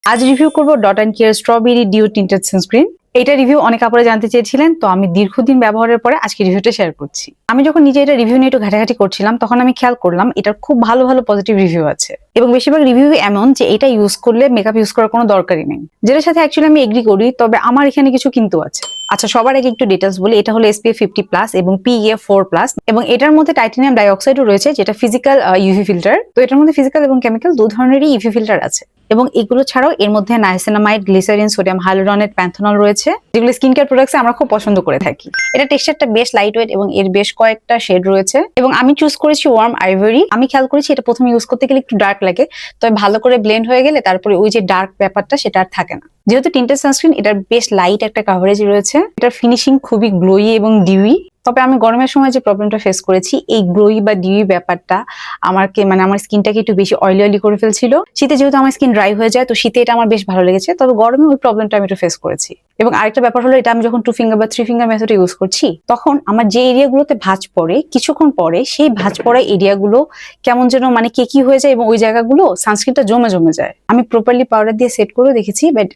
আজ রিভিউ করব dot and care strawberry dewy tinted sunscreen. এটা রিভিউ অনেক আপুরা জানতে চেয়েছিলেন, তো আমি দীর্ঘদিন ব্যবহারের পরে আজকে রিভিউটা শেয়ার করছি। আমি যখন নিজে এটা রিভিউ নিয়ে একটু ঘাটাঘাটি করছিলাম, তখন আমি খেয়াল করলাম এটার খুব ভালো ভালো পজিটিভ রিভিউ আছে এবং বেশিরভাগ রিভিউ এমন যে এটা ইউজ করলে মেকআপ ইউজ করার কোনো দরকারই নেই, যেটার সাথে অ্যাকচুয়ালি আমি এগ্রি করি। তবে আমার এখানে কিছু কিন্তু আছে। আচ্ছা, সবার আগে একটু ডিটেলস বলি। এটা হলো SPF 50+ এবং PA 4+ এবং এটার মধ্যে টাইটানিয়াম ডাইঅক্সাইডও রয়েছে, যেটা ফিজিক্যাল ইউভি ফিল্টার। তো এটার মধ্যে ফিজিক্যাল এবং কেমিক্যাল দু ধরনেরই ইউভি ফিল্টার আছে এবং এগুলো ছাড়াও এর মধ্যে নাইসিনামাইড, গ্লিসারিন, সোডিয়াম হাইলুরোনেট, প্যান্থনল রয়েছে, যেগুলো স্কিন কেয়ার প্রোডাক্টসে আমরা খুব পছন্দ করে থাকি। এটা টেক্সচারটা বেশ লাইট ওয়েট এবং এর বেশ কয়েকটা শেড রয়েছে এবং আমি চুজ করেছি ওয়ার্ম আইভরি। আমি খেয়াল করেছি এটা প্রথমে ইউজ করতে গেলে একটু ডার্ক লাগে, তবে ভালো করে ব্লেন্ড হয়ে গেলে তারপরে ওই যে ডার্ক ব্যাপারটা সেটা আর থাকে না। যেহেতু টিন্টেড সানস্ক্রিন, এটার বেশ লাইট একটা কাভারেজ রয়েছে। এটার ফিনিশিং খুবই গ্লোই এবং ডিউই। তবে আমি গরমের সময় যে প্রবলেমটা ফেস করেছি, এই গ্লোই বা ডিউই ব্যাপারটা আমার স্কিনটাকে একটু বেশি অয়েলি অয়েলি করে ফেলছিল। শীতে যেহেতু আমার স্কিন ড্রাই হয়ে যায়, তো শীতে এটা আমার বেশ ভালো লেগেছে। তবে গরমে ওই প্রবলেমটা আমি একটু ফেস করেছি। এবং আরেকটা ব্যাপার হলো, এটা আমি যখন 2 ফিঙ্গার বা 3 ফিঙ্গার মেথড ইউজ করছি, তখন আমার যে এরিয়াগুলোতে ভাঁজ পড়ে কিছুক্ষণ পরে সেই ভাঁজ পড়া এরিয়াগুলো কেমন যেন কেকি হয়ে যায় এবং ওই জায়গাগুলো সানস্ক্রিনটা জমে জমে যায়। আমি প্রপারলি পাউডার দিয়ে সেট করে দেখেছি, বাট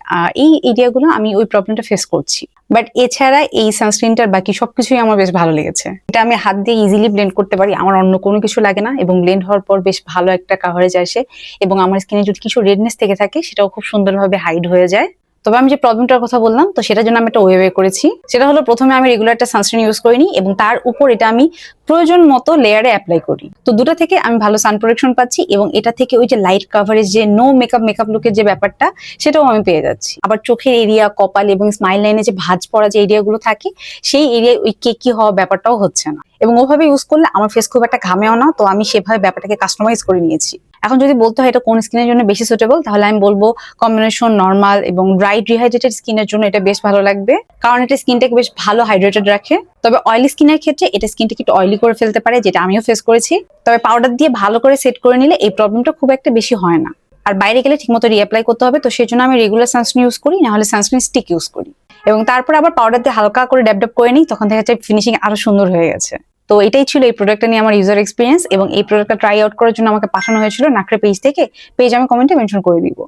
এই এরিয়াগুলো আমি ওই প্রবলেমটা ফেস করছি। বাট এছাড়া এই সানস্ক্রিনটার বাকি সবকিছুই আমার বেশ ভালো লেগেছে। এটা আমি হাত দিয়ে ইজিলি ব্লেন্ড করতে পারি, আমার অন্য কোনো কিছু লাগে না এবং ব্লেন্ড হওয়ার পর বেশ ভালো একটা কাভারেজ আসে এবং আমার স্কিনে যদি কিছু রেডনেস থেকে থাকে সেটাও খুব সুন্দরভাবে হাইড হয়ে যায়। তবে আমি যে প্রবলেমটার কথা বললাম, তো সেটার জন্য আমি একটা ওয়ে করেছি। সেটা হলো, প্রথমে আমি রেগুলার একটা সানস্ক্রিন ইউজ করিনি এবং তার উপর এটা আমি প্রয়োজন মতো লেয়ারে অ্যাপ্লাই করি। তো দুটা থেকে আমি ভালো সান প্রোটেকশন পাচ্ছি এবং এটা থেকে ওই যে লাইট কাভারেজ, যে নো মেকআপ লুকের যে ব্যাপারটা, সেটাও আমি পেয়ে যাচ্ছি। আবার চোখের এরিয়া, কপাল এবং স্মাইল লাইনে যে ভাঁজ পড়া যে এরিয়াগুলো থাকে, সেই এরিয়ায় ওই কেকি হওয়া ব্যাপারটাও হচ্ছে না এবং ওভাবে ইউজ করলে আমার ফেস খুব একটা ঘামেও না। তো আমি সেভাবে ব্যাপারটাকে কাস্টমাইজ করে নিয়েছি। এখন যদি বলতে হয় এটা কোন স্কিনের জন্য বেশি সুটেবল, তাহলে আমি বলবো কম্বিনেশন নরমাল এবং ড্রাই ডিহাইড্রেটেড স্কিনের জন্য এটা বেশ ভালো লাগবে, কারণ এটা স্কিনটাকে বেশ ভালো হাইড্রেটেড রাখে। তবে অয়েলি স্কিনের ক্ষেত্রে এটা স্কিনটাকে একটু অয়েলি করে ফেলতে পারে, যেটা আমিও ফেস করেছি। তবে পাউডার দিয়ে ভালো করে সেট করে নিলে এই প্রবলেমটা খুব একটা বেশি হয় না। আর বাইরে গেলে ঠিকমতো রিঅ্যাপ্লাই করতে হবে, তো সেই জন্য আমি রেগুলার সানস্ক্রিন ইউজ করি, না হলে সানস্ক্রিন স্টিক ইউজ করি এবং তারপর আবার পাউডার দিয়ে হালকা করে ড্যাব ড্যাব করে নিই, তখন দেখা যাচ্ছে ফিনিশিং আরো সুন্দর হয়ে গেছে। তো এটাই ছিল এই প্রোডাক্টটা নিয়ে আমার ইউজার এক্সপিরিয়েন্স এবং এই প্রোডাক্টটা ট্রাই আউট করার জন্য আমাকে পাঠানো হয়েছিল নাকড়ে পেজ থেকে। পেজ আমি কমেন্টে মেনশন করে দিব।